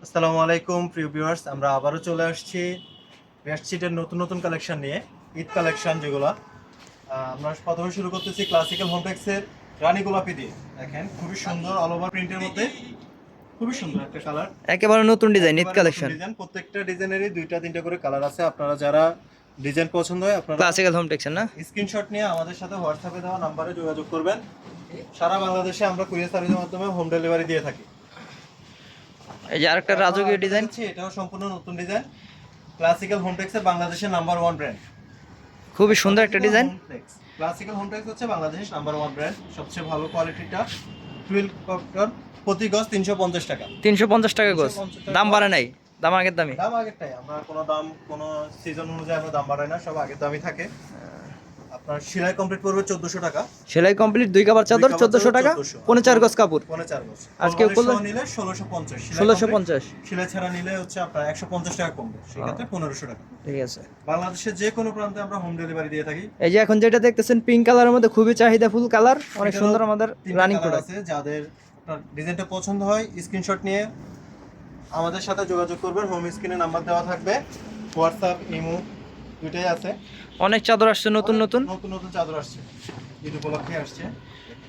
আসসালামু আলাইকুম প্রিয় ভিউয়ার্স, আমরা আবারও চলে আসছি বেডশিটের নতুন নতুন কালেকশন নিয়ে। ঈদ কালেকশন যেগুলো আমরা প্রথমে শুরু করতেছি ক্লাসিক্যাল হোমটেক্সের রানী গোলাপি দিয়ে। দেখেন খুবই সুন্দর অল ওভার প্রিন্টের মধ্যে, খুবই সুন্দর একটা কালার, একেবারে নতুন ডিজাইন ঈদ একেবারে নতুন কালেকশন ডিজাইন। প্রত্যেকটা ডিজাইনেরই দুইটা তিনটা করে কালার আছে। আপনারা যারা ডিজাইন পছন্দ হয় আপনারা ক্লাসিক্যাল হোম টেক্সচার না। স্ক্রিনশট নিয়ে আমাদের সাথে হোয়াটসঅ্যাপে দেওয়া নাম্বারে যোগাযোগ করবেন। সারা বাংলাদেশে আমরা কুরিয়ার সার্ভিসের মাধ্যমে হোম ডেলিভারি দিয়ে থাকি। এই যে আরেকটা রাজকীয় ডিজাইন, এটাও সম্পূর্ণ নতুন ডিজাইন। ক্লাসিক্যাল হোমটেক্সের বাংলাদেশের নাম্বার 1 ব্র্যান্ড। খুবই সুন্দর একটা ডিজাইন। ক্লাসিক্যাল হোমটেক্স হচ্ছে বাংলাদেশের নাম্বার 1 ব্র্যান্ড, সবচেয়ে ভালো কোয়ালিটিটা। টুইল কটন, প্রতি গজ 350 টাকা। 350 টাকা গজ, 350 টাকা দাম বাড়ে নাই, দাম আগের দামই। দাম আগেরটাই, আমরা কোনো সিজন অনুযায়ী আমরা দাম বাড়াই না, সব আগের দামই থাকে। আপনার সেলাই কমপ্লিট পড়বে 1400 টাকা। সেলাই কমপ্লিট, 2 কাভার চাদর 1400 টাকা, 4 গজ কাপড়। 4 গজ আজকে করলে নিলে 1650, 1650, সেলাই ছাড়া নিলে হচ্ছে আপনার 150 টাকা কমবে, সেক্ষেত্রে 1500 টাকা। ঠিক আছে। বাংলাদেশের যে কোনো প্রান্তে আমরা হোম ডেলিভারি দিয়ে থাকি। এই যে এখন যেটা দেখতেছেন পিঙ্ক কালারের মধ্যে খুবই চাহিদা ফুল কালার, অনেক সুন্দর আমাদের রানিং প্রোডাক্ট আছে। যাদের আপনার ডিজাইনটা পছন্দ হয় স্ক্রিনশট নিয়ে আমাদের সাথে যোগাযোগ করবেন। হোম স্ক্রিনে নাম্বার দেওয়া থাকবে, হোয়াটসঅ্যাপ ইমো দুইটাই আছে। অনেক চাদর আসছে নতুন নতুন নতুন নতুন চাদর আসছে, ঈদ উপলক্ষে আসছে।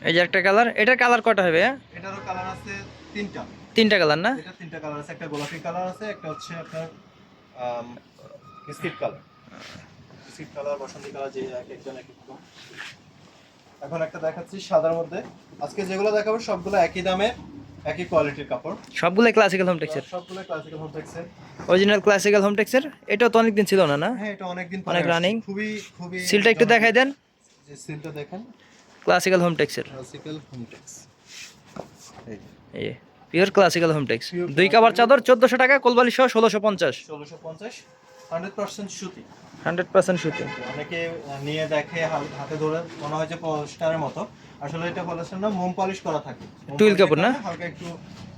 এই যে একটা কালার, এটার কালার কয়টা হবে? এটারও কালার আছে তিনটা। তিনটা কালার না? এটা তিনটা কালার আছে, একটা গোলাপি কালার আছে, একটা হচ্ছে আপনার বিস্কিট কালার, বিস্কিট কালার, বসন্তী কালার, যে এক একজন এক এক রকম। এখন একটা দেখাচ্ছি সাদার মধ্যে। আজকে যেগুলো দেখাবো সবগুলো একই দামে, একই কোয়ালিটির কাপড়, সবগুলাই ক্লাসিক্যাল হোম টেক্সচার, সবগুলো ক্লাসিক্যাল হোমটেক্সের অরিজিনাল ক্লাসিক্যাল হোম টেক্সচার। এটা তো অনেকদিন ছিল না না? হ্যাঁ, এটা অনেকদিন অনেক রানিং। খুবই খুবই সিলটা একটু দেখাই দেন। যে সিলটা দেখেন, classical home texture, classical home tex, এই pure classical home tex. 2 cover চাদর 1400 টাকা, কোলবালি সহ 1650। 1650, 100% সুতি। 100% সুতি। অনেকে নিয়ে দেখে হাতে ধরে মনে হয় যে পলিস্টারের মতো, আসলে এটা পলিস্টার না, মোম পলিশ করা থাকে। টুইল কাপড় না? হালকা একটু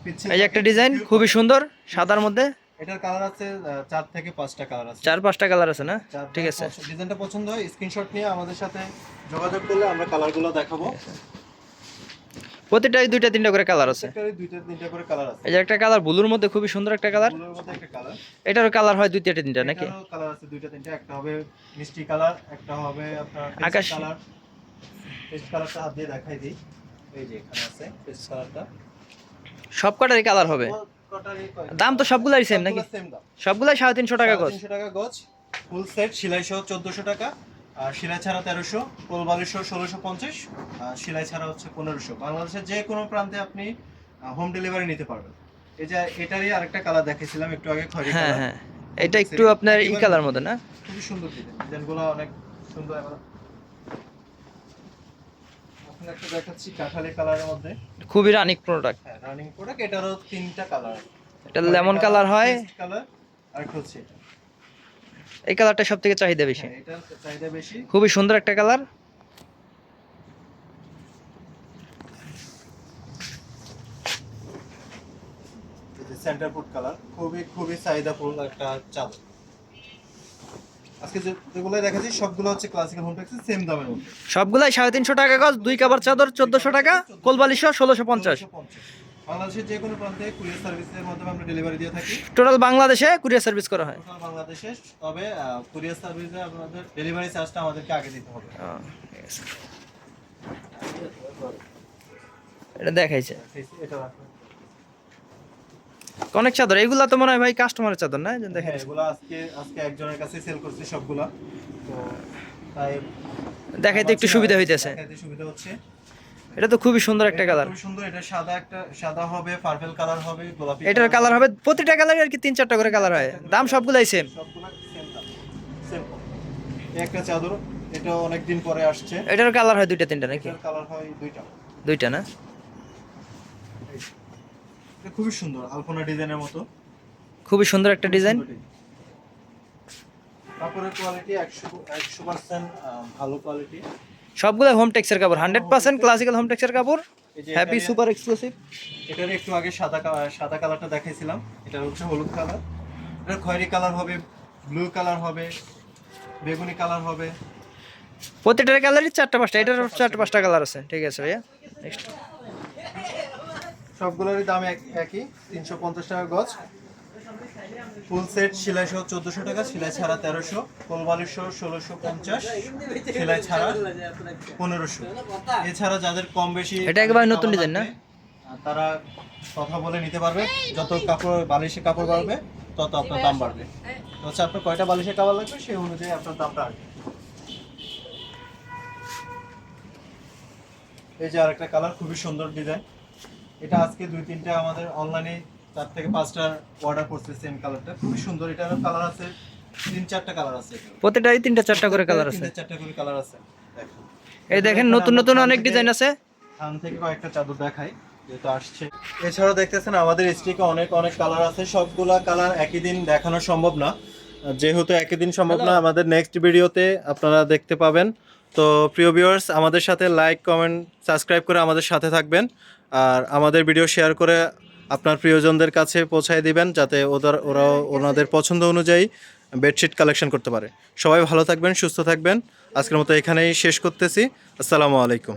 পিচ্ছিল। এই যে একটা ডিজাইন খুবই সুন্দর সাদার মধ্যে, এটার কালার আছে 4 থেকে 5টা কালার আছে। 4-5টা কালার আছে না? ঠিক আছে। ডিজাইনটা পছন্দ হয় স্ক্রিনশট নিয়ে আমাদের সাথে যোগাযোগ করলে আমরা কালারগুলো দেখাবো। প্রতিটাই 2টা-3টা করে কালার আছে। প্রত্যেকটারই 2টা-3টা করে কালার আছে। এই যে একটা কালার ব্লুর মধ্যে খুবই সুন্দর একটা কালার। ব্লুর মধ্যে একটা কালার। এটারও কালার হয় 2-3টা নাকি? এটারও কালার আছে 2টা-3টা, একটা হবে মিষ্টি কালার, একটা হবে আপনার আকাশ কালার। পেস্ট কালারটা হাত দিয়ে দেখাই দিই, এই যে এখানে আছে পেস্ট কালারটা। সব কটারই কালার হবে। দাম তো সবগুলাই সেম নাকি? সেম দাম, সবগুলাই 350 টাকা গজ। 350 টাকা গজ। ফুল সেট সেলাই সহ 1400 টাকা, আর সেলাই ছাড়া 1300, কোলবালি সহ 1650, আর সেলাই ছাড়া হচ্ছে 1500। বাংলাদেশের যে কোনো প্রান্তে আপনি হোম ডেলিভারি নিতে পারবেন। এই যে এটারই আরেকটা কালার দেখাইছিলাম একটু আগে, খয়েরি হ্যাঁ কালার। হ্যাঁ, এটা একটু আপনার ই কালার মধ্যে না? খুবই সুন্দর ডিজাইন, ডিজাইনগুলো অনেক সুন্দর। এখন একটা দেখাচ্ছি কাঠালি কালারের মধ্যে, খুবই রানিং প্রোডাক্ট। হ্যাঁ রানিং প্রোডাক্ট। এটারও 3টা কালার, এটা লেমন কালার হয়, কালার, আর একটা হচ্ছে এটা। এই কালারটা সবথেকে চাহিদা বেশি। হ্যাঁ, এটার চাহিদা বেশি। খুবই সুন্দর একটা কালার। সেন্টার ফুড কালার, খুবই খুবই চাহিদাপূর্ণ একটা চাদর। আজকে যেগুলো দেখাচ্ছি সবগুলো হচ্ছে ক্লাসিক্যাল হোমটেক্সের সেম দামের মধ্যে। সবগুলাই 350 টাকা গজ, 2 কাভার চাদর 1400 টাকা, কোলবালি সহ 1650। বাংলাদেশের যে কোনো প্রান্তে কুরিয়ার সার্ভিসের মাধ্যমে আমরা ডেলিভারি দিয়ে থাকি। টোটাল বাংলাদেশে কুরিয়ার সার্ভিস করা হয়। টোটাল বাংলাদেশে, তবে কুরিয়ার সার্ভিসে আপনাদের ডেলিভারি চার্জটা আমাদেরকে আগে দিতে হবে। এটা দেখাইছে এটা রাখুন। অনেক চাদর, এগুলা তো মনে হয় ভাই কাস্টমারের চাদর না? দেখেন হ্যাঁ, এগুলো আজকে একজনের কাছে সেল করছি সবগুলা, তো তাই দেখাইতে একটু সুবিধা হইতেছে। দেখাইতে সুবিধা হচ্ছে। এটা তো খুবই সুন্দর একটা কালার। খুব সুন্দর। এটা সাদা হবে, পার্পল কালার হবে, গোলাপি। এটার কালার হবে প্রতিটা কালার আর কি 3-4টা করে কালার হয়। দাম সবগুলাই সেম। সবগুলা সেম দাম, সেম। একটা চাদর, এটা অনেক দিন পরে আসছে। এটার কালার হয় 2-3টা নাকি? এটার কালার হয় 2টা। 2টা না? এটা খুবই সুন্দর, আলপনা ডিজাইনের মতো। খুবই সুন্দর একটা ডিজাইন। কাপড়ের কোয়ালিটি 100% ভালো কোয়ালিটি। সবগুলাই হোম টেক্সের কাপড়, 100% ক্লাসিক্যাল হোম টেক্সের কাপড়। Happy super exclusive. এটার একটু আগে সাদা কালারটা দেখাইছিলাম, এটা হচ্ছে হলুদ কালার। এটা খয়েরি কালার হবে, ব্লু কালার হবে, বেগুনি কালার হবে। প্রতিটার কালারই 4টা-5টা, এটার 4টা-5টা কালার আছে। ঠিক আছে ভাইয়া, নেক্সট। সবগুলোরই দাম একই, 350 টাকা গজ। ফুল সেট সেলাই সহ 1400 টাকা, সেলাই ছাড়া 1300, কোলবালিশ সহ 1650, সেলাই ছাড়া 1500। এছাড়া যাদের কম বেশি এটা একেবারে নতুন কাপড় ডিজাইন না? লাগবে, তারা কথা বলে নিতে পারবে। যত কাপড় বালিশের কাপড় বাড়বে তত আপনার দাম বাড়বে। তো হচ্ছে আপনার কয়টা বালিশের কাপড় লাগবে সেই অনুযায়ী আপনার দামটা আসবে। এই যে আরেকটা কালার, খুবই সুন্দর ডিজাইন। এটা আজকে 2-3টা আমাদের অনলাইনে 4 থেকে 5টা অর্ডার করছে সেম কালারটা, খুবই সুন্দর। এটারও কালার আছে 3-4টা কালার আছে। প্রত্যেকটাই 3টা-4টা করে কালার আছে। 3-4টা করে কালার আছে। দেখুন এই দেখেন নতুন নতুন অনেক ডিজাইন আছে। থান থেকে কয়েকটা চাদর দেখাই যেহেতু আসছে। এছাড়াও দেখতেছেন আমাদের স্টিকে অনেক অনেক কালার আছে। সবগুলা কালার একই দিন দেখানো সম্ভব না, যেহেতু একই দিন সম্ভব না, আমাদের নেক্সট ভিডিওতে আপনারা দেখতে পাবেন। তো প্রিয় ভিউয়ার্স, আমাদের সাথে লাইক, কমেন্ট, সাবস্ক্রাইব করে আমাদের সাথে থাকবেন। আর আমাদের ভিডিও শেয়ার করে আপনার প্রিয়জনদের কাছে পৌঁছায় দিবেন, যাতে ওরাও ওনাদের পছন্দ অনুযায়ী বেডশিট কালেকশন করতে পারে। সবাই ভালো থাকবেন, সুস্থ থাকবেন। আজকের মতো এখানেই শেষ করতেছি। আসসালামু আলাইকুম।